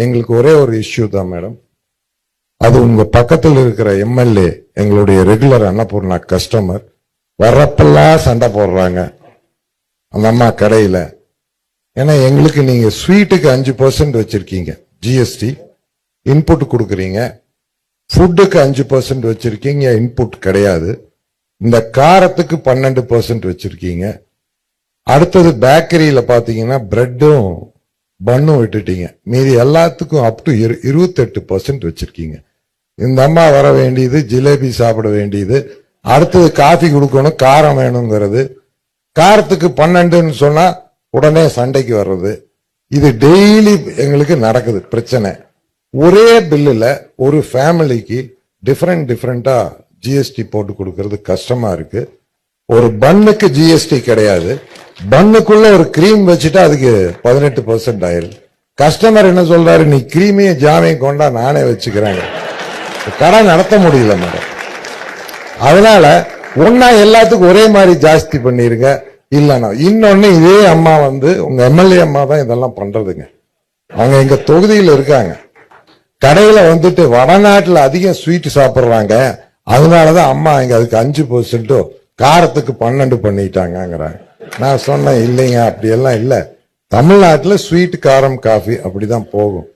எங்களுக்கு ஒரே ஒரு இஷ்யூ தான் மேடம். அது உங்க பக்கத்தில் இருக்கிற எம்எல்ஏ எங்களுடைய ரெகுலர் அன்னபூர்ணா கஸ்டமர் வர்றப்பெல்லாம் சண்டை போடுறாங்க அந்த அம்மா கடையில. ஏன்னா எங்களுக்கு நீங்க ஸ்வீட்டுக்கு 5% வச்சிருக்கீங்க ஜிஎஸ்டி, இன்புட் கொடுக்குறீங்க. ஃபுட்டுக்கு 5% வச்சிருக்கீங்க, இன்புட் கிடையாது. இந்த காரத்துக்கு 12% வச்சிருக்கீங்க. அடுத்தது பேக்கரியில பாத்தீங்கன்னா பிரெட்டும் பன்னும் விட்டுட்டீங்க. மீதி எல்லாத்துக்கும் அப் டு 28% வச்சிருக்கீங்க. இந்த அம்மா வர வேண்டியது ஜிலேபி சாப்பிட வேண்டியது, அடுத்தது காஃபி கொடுக்கணும், காரம் வேணுங்கிறது. காரத்துக்கு 12ன்னு சொன்னா உடனே சண்டைக்கு வர்றது. இது டெய்லி எங்களுக்கு நடக்குது பிரச்சனை. ஒரே பில்லுல ஒரு ஃபேமிலிக்கு டிஃபரெண்டா ஜிஎஸ்டி போட்டு கொடுக்கறது கஷ்டமா இருக்கு. ஒரு பன்னுக்கு ஜிஎஸ்டி கிடையாது, பன்னுக்குள்ள ஒரு கிரீம் வச்சுட்டா அதுக்கு 18% ஆயிருக்கு. கஸ்டமர் என்ன சொல்றாரு, நீ கிரீமையும் ஜாமையும் கொண்டா நானே வச்சுக்கிறேங்க. கடை நடத்த முடியல மேடம். அதனால ஒன்னா எல்லாத்துக்கும் ஒரே மாதிரி ஜாஸ்தி பண்ணிருங்க. இல்லன்னா இன்னொன்னு, இதே அம்மா உங்க எம்எல்ஏ அம்மா தான் இதெல்லாம் பண்றதுங்க. அவங்க எங்க தொகுதியில் இருக்காங்க. கடையில வடநாட்டுல அதிகம் ஸ்வீட் சாப்பிடுறாங்க, அதனாலதான் அம்மா இங்க அதுக்கு 5% காரத்துக்கு 12 பண்ணிட்டாங்கிறாங்க. நான் சொன்னேன் இல்லைங்க, அப்படியெல்லாம் இல்ல. தமிழ்நாட்டுல ஸ்வீட் காரம் காஃபி அப்படிதான் போகும்.